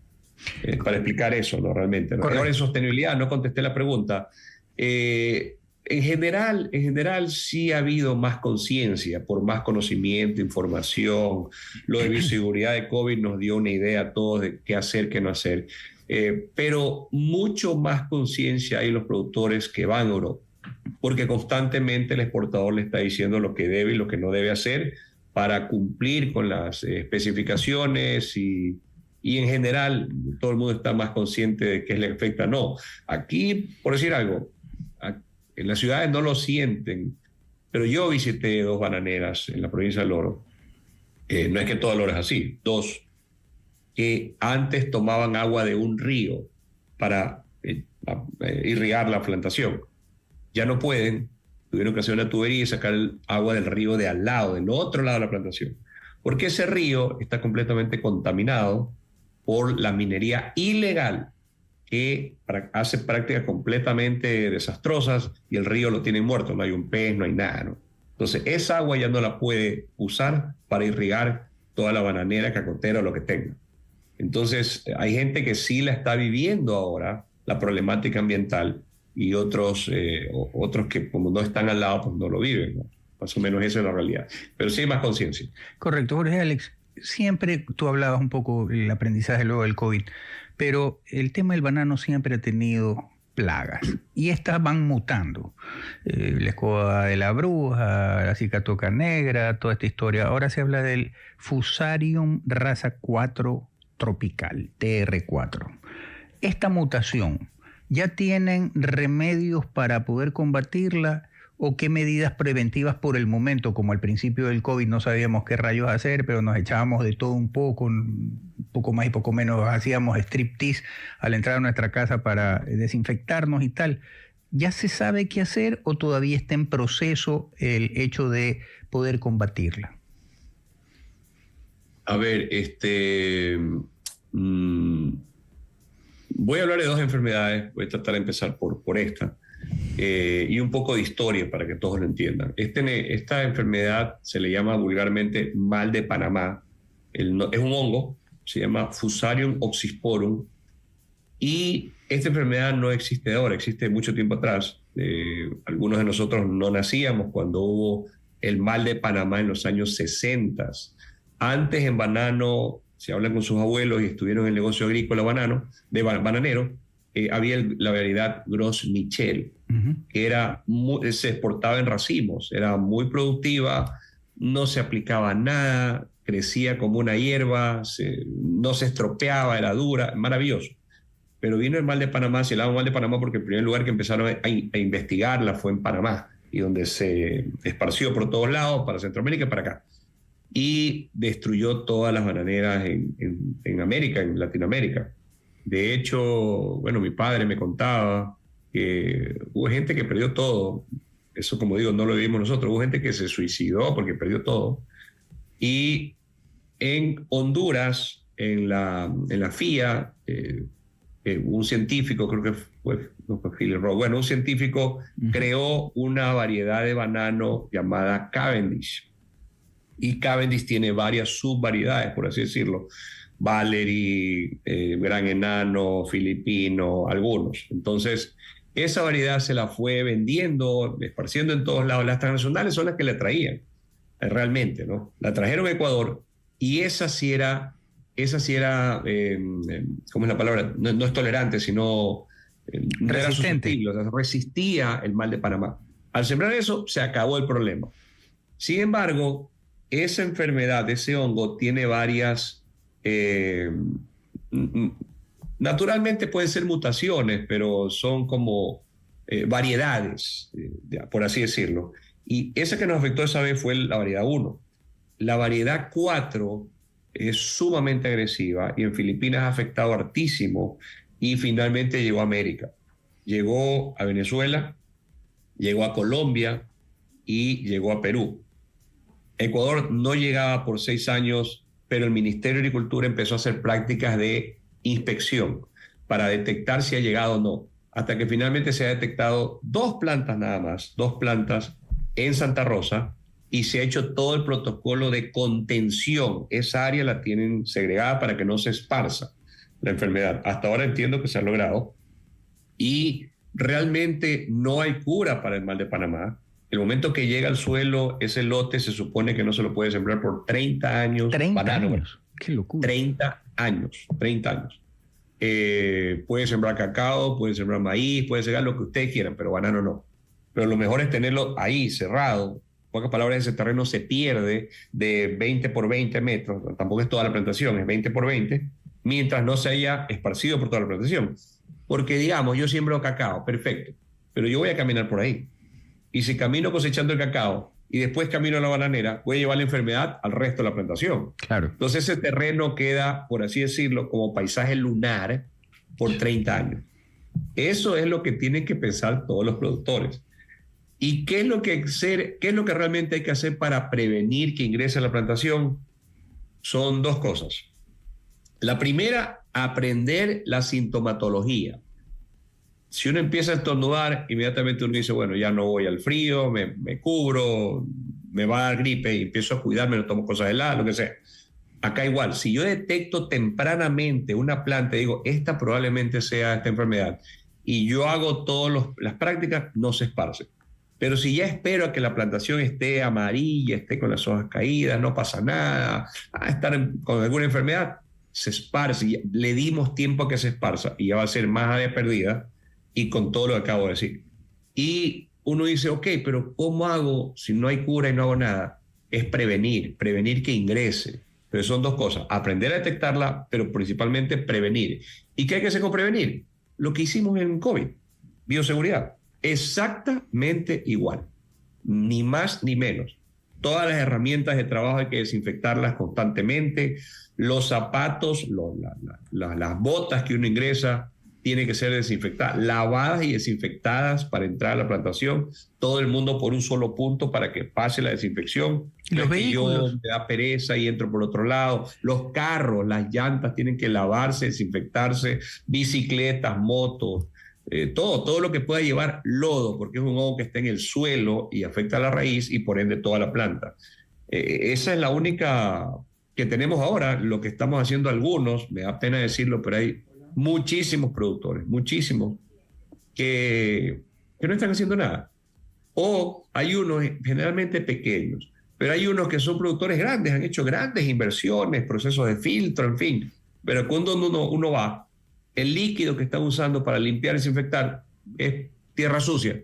Para explicar eso, ¿no? Realmente. ¿No? Ahora en sostenibilidad, no contesté la pregunta. En general sí ha habido más conciencia, por más conocimiento, información. Lo de bioseguridad de COVID nos dio una idea a todos de qué hacer, qué no hacer. Pero mucho más conciencia hay en los productores que van a Europa, porque constantemente el exportador le está diciendo lo que debe y lo que no debe hacer para cumplir con las especificaciones y Y en general, todo el mundo está más consciente de qué le afecta. No, aquí, por decir algo, en las ciudades no lo sienten, pero yo visité 2 bananeras en la provincia del Oro. No es que todo el Oro es así, 2 que antes tomaban agua de un río para irrigar la plantación. Ya no pueden, tuvieron que hacer una tubería y sacar el agua del río de al lado, del otro lado de la plantación, porque ese río está completamente contaminado por la minería ilegal que hace prácticas completamente desastrosas y el río lo tienen muerto, no hay un pez, no hay nada, ¿no? Entonces esa agua ya no la puede usar para irrigar toda la bananera, cacotera o lo que tenga. Entonces hay gente que sí la está viviendo ahora, la problemática ambiental, y otros que como no están al lado, pues no lo viven, ¿no? Más o menos esa es la realidad. Pero sí hay más conciencia. Correcto, Jorge Alex. Siempre tú hablabas un poco del aprendizaje luego del COVID, pero el tema del banano siempre ha tenido plagas y estas van mutando. La escoba de la bruja, la cicatoca negra, toda esta historia. Ahora se habla del Fusarium raza 4 tropical, TR4. Esta mutación, ¿ya tienen remedios para poder combatirla? ¿O qué medidas preventivas por el momento? Como al principio del COVID no sabíamos qué rayos hacer, pero nos echábamos de todo un poco más y poco menos, hacíamos striptease al entrar a nuestra casa para desinfectarnos y tal. ¿Ya se sabe qué hacer o todavía está en proceso el hecho de poder combatirla? A ver, voy a hablar de 2 enfermedades, voy a tratar de empezar por esta. Y un poco de historia para que todos lo entiendan. Esta enfermedad se le llama vulgarmente mal de Panamá. Es un hongo, se llama Fusarium oxysporum. Y esta enfermedad no existe ahora, existe mucho tiempo atrás. Algunos de nosotros no nacíamos cuando hubo el mal de Panamá en los años 60. Antes en banano, si hablan con sus abuelos y estuvieron en el negocio agrícola bananero, había la variedad Gros Michel, que se exportaba en racimos, era muy productiva, no se aplicaba nada, crecía como una hierba, no se estropeaba, era dura, maravilloso. Pero vino el mal de Panamá, se llamaba mal de Panamá porque el primer lugar que empezaron a investigarla fue en Panamá, y donde se esparció por todos lados, para Centroamérica y para acá. Y destruyó todas las bananeras en América, en Latinoamérica. De hecho, bueno, mi padre me contaba que hubo gente que perdió todo. Eso, como digo, no lo vivimos nosotros. Hubo gente que se suicidó porque perdió todo. Y en Honduras, en la FIA, un científico, creo que fue Philip Roth, bueno, un científico creó una variedad de banano llamada Cavendish. Y Cavendish tiene varias subvariedades, por así decirlo. Valerie, Gran Enano, Filipino, algunos. Entonces, esa variedad se la fue vendiendo, esparciendo en todos lados. Las transnacionales son las que la traían, realmente, ¿no? La trajeron a Ecuador y esa sí era ¿cómo es la palabra? No es tolerante, sino no era susceptible, o sea, resistía el mal de Panamá. Al sembrar eso, se acabó el problema. Sin embargo, esa enfermedad, ese hongo, tiene varias... naturalmente pueden ser mutaciones, pero son como variedades, por así decirlo. Y esa que nos afectó esa vez fue la variedad 1. La variedad 4 es sumamente agresiva y en Filipinas ha afectado hartísimo y finalmente llegó a América. Llegó a Venezuela, llegó a Colombia y llegó a Perú. Ecuador no llegaba por 6 años, pero el Ministerio de Agricultura empezó a hacer prácticas de inspección para detectar si ha llegado o no, hasta que finalmente se ha detectado 2 plantas nada más, 2 plantas en Santa Rosa, y se ha hecho todo el protocolo de contención. Esa área la tienen segregada para que no se esparza la enfermedad. Hasta ahora entiendo que se ha logrado, y realmente no hay cura para el mal de Panamá. El momento que llega al suelo, ese lote se supone que no se lo puede sembrar por 30 años. 30 años, qué locura. 30 años. Puede sembrar cacao, puede sembrar maíz, puede sembrar lo que ustedes quieran, pero banano no. Pero lo mejor es tenerlo ahí, cerrado. En pocas palabras, ese terreno se pierde de 20 por 20 metros, tampoco es toda la plantación, es 20 por 20 mientras no se haya esparcido por toda la plantación. Porque digamos, yo siembro cacao, perfecto, pero yo voy a caminar por ahí. Y si camino cosechando el cacao y después camino a la bananera, voy a llevar la enfermedad al resto de la plantación. Claro. Entonces ese terreno queda, por así decirlo, como paisaje lunar por 30 años. Eso es lo que tienen que pensar todos los productores. ¿Y qué es lo que realmente hay que hacer para prevenir que ingrese a la plantación? Son dos cosas. La primera, aprender la sintomatología. Si uno empieza a estornudar, inmediatamente uno dice, bueno, ya no voy al frío, me cubro, me va a dar gripe y empiezo a cuidarme, no tomo cosas heladas, lo que sea. Acá igual, si yo detecto tempranamente una planta y digo, esta probablemente sea esta enfermedad, y yo hago todas las prácticas, no se esparce. Pero si ya espero a que la plantación esté amarilla, esté con las hojas caídas, no pasa nada, a estar con alguna enfermedad, se esparce, le dimos tiempo a que se esparza y ya va a ser más área perdida y con todo lo que acabo de decir. Y uno dice, ok, pero ¿cómo hago si no hay cura y no hago nada? Es prevenir que ingrese. Pero son dos cosas, aprender a detectarla, pero principalmente prevenir. ¿Y qué hay que hacer con prevenir? Lo que hicimos en COVID, bioseguridad, exactamente igual, ni más ni menos. Todas las herramientas de trabajo hay que desinfectarlas constantemente, los zapatos, las botas que uno ingresa, tienen que ser desinfectadas, lavadas y desinfectadas para entrar a la plantación, todo el mundo por un solo punto para que pase la desinfección. Los vehículos. Yo me da pereza y entro por otro lado. Los carros, las llantas tienen que lavarse, desinfectarse, bicicletas, motos, todo lo que pueda llevar lodo, porque es un hongo que está en el suelo y afecta a la raíz y por ende toda la planta. Esa es la única que tenemos ahora. Lo que estamos haciendo algunos, me da pena decirlo, pero hay muchísimos productores, muchísimos, que no están haciendo nada. O hay unos generalmente pequeños, pero hay unos que son productores grandes, han hecho grandes inversiones, procesos de filtro, en fin. Pero cuando uno va, el líquido que están usando para limpiar y desinfectar es tierra sucia.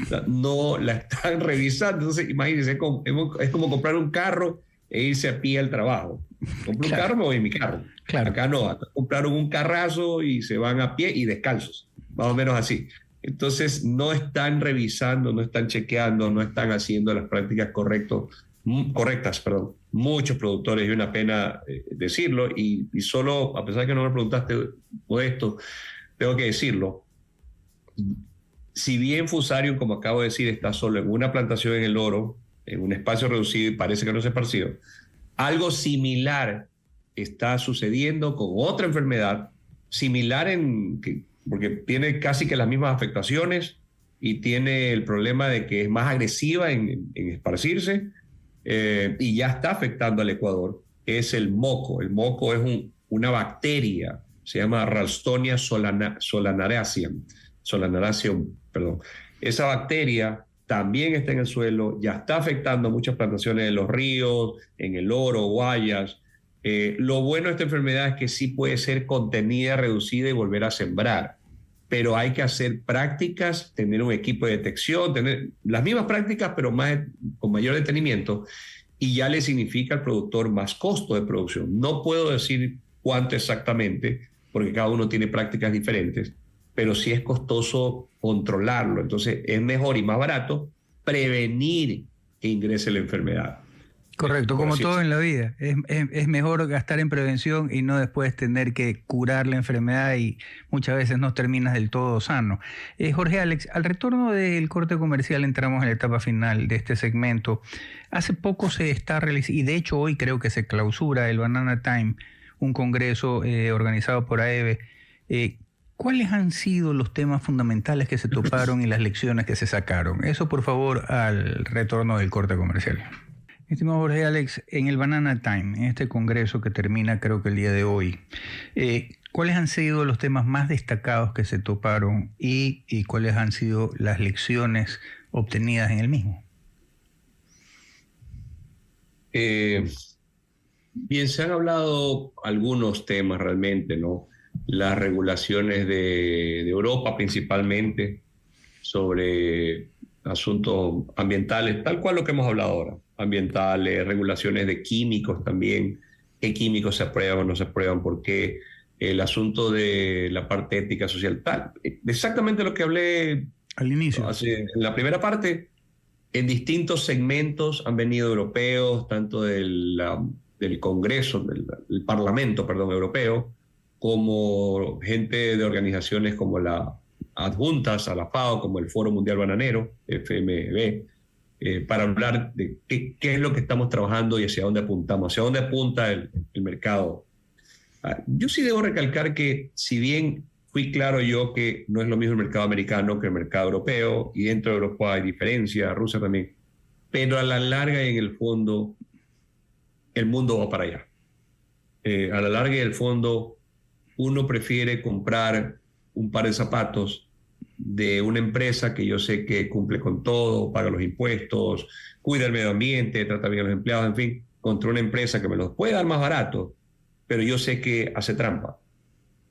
O sea, no la están revisando. Entonces, imagínense, es como comprar un carro e irse a pie al trabajo. Compro un carro, me voy en mi carro. Claro. Acá no, acá compraron un carrazo y se van a pie y descalzos, más o menos así. Entonces no están revisando, no están chequeando, no están haciendo las prácticas correctas. Muchos productores, y una pena decirlo, y solo, a pesar de que no me preguntaste esto, tengo que decirlo. Si bien Fusarium, como acabo de decir, está solo en una plantación en el Oro, en un espacio reducido y parece que no se esparció, algo similar está sucediendo con otra enfermedad, similar porque tiene casi que las mismas afectaciones y tiene el problema de que es más agresiva en esparcirse y ya está afectando al Ecuador, es el moco. El moco es una bacteria, se llama Ralstonia solanaraceum. Esa bacteria también está en el suelo, ya está afectando muchas plantaciones de los ríos, en el Oro, Guayas. Lo bueno de esta enfermedad es que sí puede ser contenida, reducida y volver a sembrar, pero hay que hacer prácticas, tener un equipo de detección, tener las mismas prácticas, pero con mayor detenimiento, y ya le significa al productor más costo de producción. No puedo decir cuánto exactamente, porque cada uno tiene prácticas diferentes, pero sí es costoso controlarlo. Entonces es mejor y más barato prevenir que ingrese la enfermedad. Correcto, como todo en la vida. Es mejor gastar en prevención y no después tener que curar la enfermedad y muchas veces no terminas del todo sano. Jorge Alex, al retorno del corte comercial entramos en la etapa final de este segmento. Hace poco se está realizando, y de hecho hoy creo que se clausura el Banana Time, un congreso organizado por AEBE. ¿Cuáles han sido los temas fundamentales que se toparon y las lecciones que se sacaron? Eso, por favor, al retorno del corte comercial. Estimado Jorge Alex, en el Banana Time, en este congreso que termina creo que el día de hoy, ¿cuáles han sido los temas más destacados que se toparon y cuáles han sido las lecciones obtenidas en el mismo? Bien, se han hablado algunos temas realmente, ¿no? Las regulaciones de Europa principalmente sobre asuntos ambientales, tal cual lo que hemos hablado ahora, ambientales, regulaciones de químicos también, qué químicos se aprueban o no se aprueban, por qué, el asunto de la parte ética social, tal. Exactamente lo que hablé al inicio. En la primera parte, en distintos segmentos han venido europeos, tanto del Congreso, del Parlamento, perdón, europeo, como gente de organizaciones como adjuntas a la FAO, como el Foro Mundial Bananero, FMB, para hablar de qué es lo que estamos trabajando y hacia dónde apuntamos, hacia dónde apunta el mercado. Yo sí debo recalcar que, si bien fui claro yo que no es lo mismo el mercado americano que el mercado europeo, y dentro de Europa hay diferencia, Rusia también, pero a la larga y en el fondo, el mundo va para allá. A la larga y el fondo, uno prefiere comprar un par de zapatos de una empresa que yo sé que cumple con todo, paga los impuestos, cuida el medio ambiente, trata bien a los empleados, en fin, contra una empresa que me los puede dar más barato, pero yo sé que hace trampa.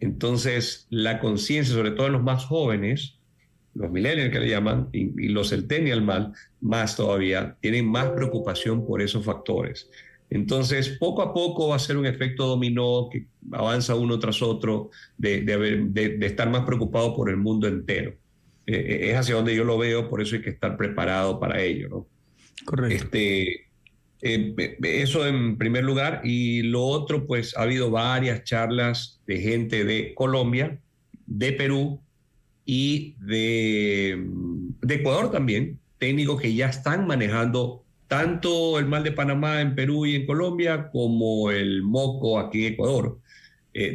Entonces, la conciencia, sobre todo en los más jóvenes, los millennials que le llaman, y los centennials más todavía, tienen más preocupación por esos factores. Entonces, poco a poco va a ser un efecto dominó que avanza uno tras otro, de estar más preocupado por el mundo entero. Es hacia donde yo lo veo, por eso hay que estar preparado para ello, ¿no? Correcto. Eso en primer lugar. Y lo otro, pues ha habido varias charlas de gente de Colombia, de Perú y de Ecuador también, técnicos que ya están manejando tanto el mal de Panamá en Perú y en Colombia como el moco aquí en Ecuador,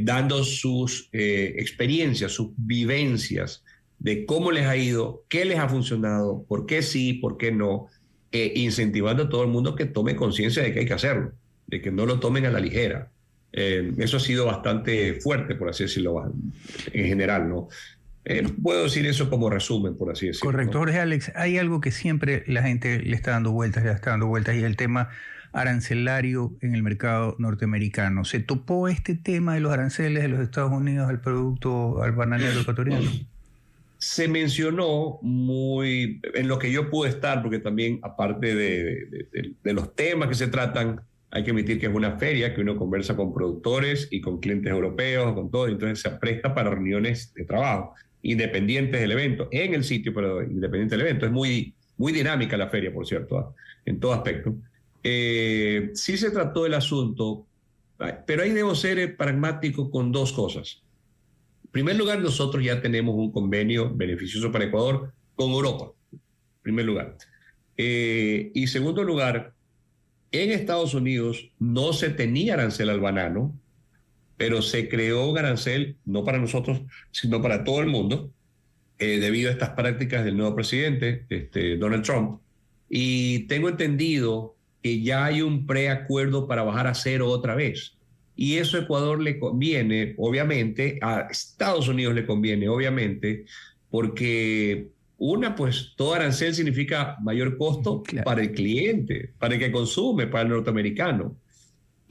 dando sus experiencias, sus vivencias de cómo les ha ido, qué les ha funcionado, por qué sí, por qué no, incentivando a todo el mundo que tome conciencia de que hay que hacerlo, de que no lo tomen a la ligera. Eso ha sido bastante fuerte, por así decirlo, en general, ¿no? Puedo decir eso como resumen, por así decirlo. Correcto. ¿No? Jorge Alex, hay algo que siempre la gente le está dando vueltas, y es el tema arancelario en el mercado norteamericano. ¿Se topó este tema de los aranceles de los Estados Unidos al producto, al bananero ecuatoriano? Se mencionó muy, en lo que yo pude estar, porque también, aparte de los temas que se tratan, hay que admitir que es una feria, que uno conversa con productores y con clientes europeos, con todo, entonces se presta para reuniones de trabajo, independientes del evento, en el sitio, pero independiente del evento. Es muy, muy dinámica la feria, por cierto, en todo aspecto. Sí se trató el asunto, pero ahí debo ser pragmático con dos cosas. En primer lugar, nosotros ya tenemos un convenio beneficioso para Ecuador con Europa, en primer lugar. Y segundo lugar, en Estados Unidos no se tenía arancel al banano, pero se creó un arancel, no para nosotros, sino para todo el mundo, debido a estas prácticas del nuevo presidente, Donald Trump. Y tengo entendido que ya hay un preacuerdo para bajar a cero otra vez. Y eso a Ecuador le conviene, obviamente, a Estados Unidos le conviene, obviamente, porque pues todo arancel significa mayor costo para el cliente, para el que consume, para el norteamericano.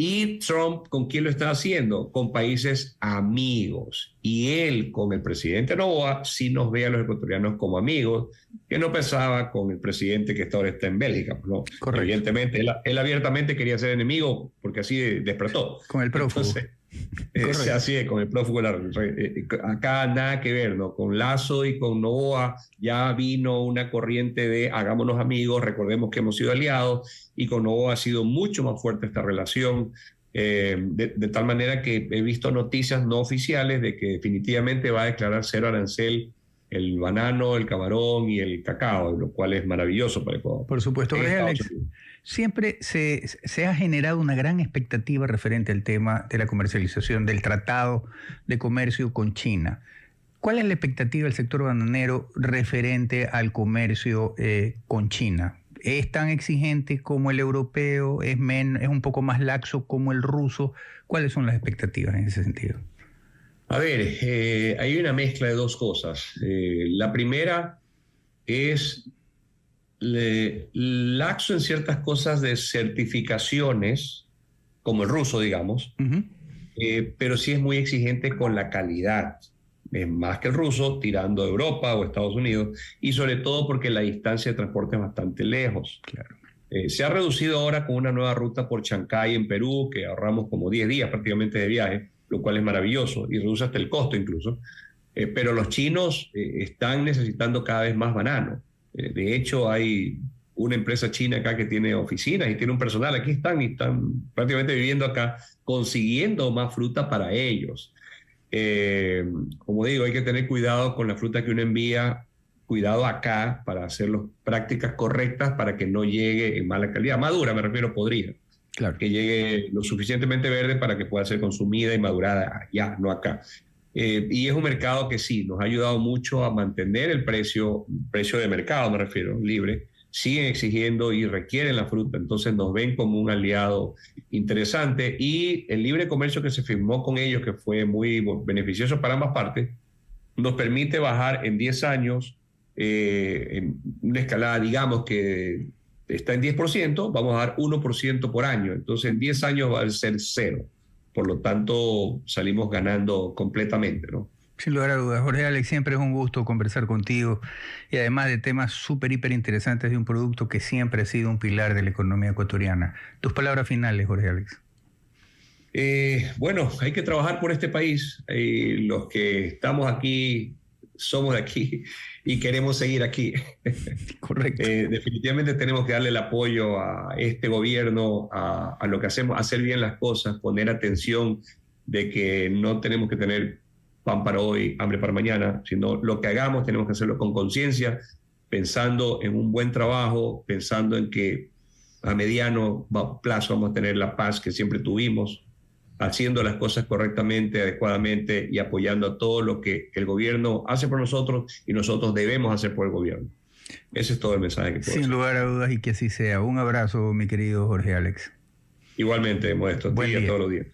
Y Trump, ¿con quién lo está haciendo? Con países amigos. Y él, con el presidente Noboa, sí nos ve a los ecuatorianos como amigos, que no pensaba con el presidente que ahora está en Bélgica, ¿no? Correcto. Evidentemente, él abiertamente quería ser enemigo, porque así despertó. Con el prófugo. Entonces, así es, con el prófugo. Acá nada que ver, ¿no? Con Lasso y con Noboa ya vino una corriente de hagámonos amigos, recordemos que hemos sido aliados, y con Noboa ha sido mucho más fuerte esta relación, de tal manera que he visto noticias no oficiales de que definitivamente va a declarar cero arancel el banano, el camarón y el cacao, lo cual es maravilloso para Ecuador. Por supuesto, Alex. Siempre se ha generado una gran expectativa referente al tema de la comercialización del Tratado de Comercio con China. ¿Cuál es la expectativa del sector bananero referente al comercio con China? ¿Es tan exigente como el europeo? ¿Es un poco más laxo como el ruso? ¿Cuáles son las expectativas en ese sentido? A ver, hay una mezcla de dos cosas. La primera es laxo en ciertas cosas de certificaciones, como el ruso, digamos, pero sí es muy exigente con la calidad. Es más que el ruso, tirando a Europa o Estados Unidos, y sobre todo porque la distancia de transporte es bastante lejos. Claro. Se ha reducido ahora con una nueva ruta por Chancay en Perú, que ahorramos como 10 días prácticamente de viaje, lo cual es maravilloso y reduce hasta el costo incluso. Pero los chinos están necesitando cada vez más banano. De hecho, hay una empresa china acá que tiene oficinas y tiene un personal. Aquí están y están prácticamente viviendo acá, consiguiendo más fruta para ellos. Como digo, hay que tener cuidado con la fruta que uno envía, cuidado acá para hacer las prácticas correctas para que no llegue en mala calidad. Madura, me refiero, podrida. Claro. Que llegue lo suficientemente verde para que pueda ser consumida y madurada allá, no acá. Y es un mercado que sí, nos ha ayudado mucho a mantener el precio de mercado, me refiero, libre. Siguen exigiendo y requieren la fruta, entonces nos ven como un aliado interesante. Y el libre comercio que se firmó con ellos, que fue muy beneficioso para ambas partes, nos permite bajar en 10 años, en una escalada, digamos que está en 10%, vamos a dar 1% por año. Entonces en 10 años va a ser 0. Por lo tanto, salimos ganando completamente, ¿no? Sin lugar a dudas, Jorge Alex, siempre es un gusto conversar contigo y además de temas súper, hiper interesantes de un producto que siempre ha sido un pilar de la economía ecuatoriana. Tus palabras finales, Jorge Alex. Bueno, hay que trabajar por este país. Los que estamos aquí somos de aquí y queremos seguir aquí. Correcto. Definitivamente tenemos que darle el apoyo a este gobierno, a lo que hacemos, hacer bien las cosas, poner atención de que no tenemos que tener pan para hoy, hambre para mañana, sino lo que hagamos tenemos que hacerlo con conciencia, pensando en un buen trabajo, pensando en que a mediano plazo vamos a tener la paz que siempre tuvimos, haciendo las cosas correctamente, adecuadamente y apoyando a todo lo que el gobierno hace por nosotros y nosotros debemos hacer por el gobierno. Ese es todo el mensaje que puedo Sin hacer. lugar a dudas y que así sea. Un abrazo, mi querido Jorge Alex. Igualmente, Modesto, a ti y a todos los días.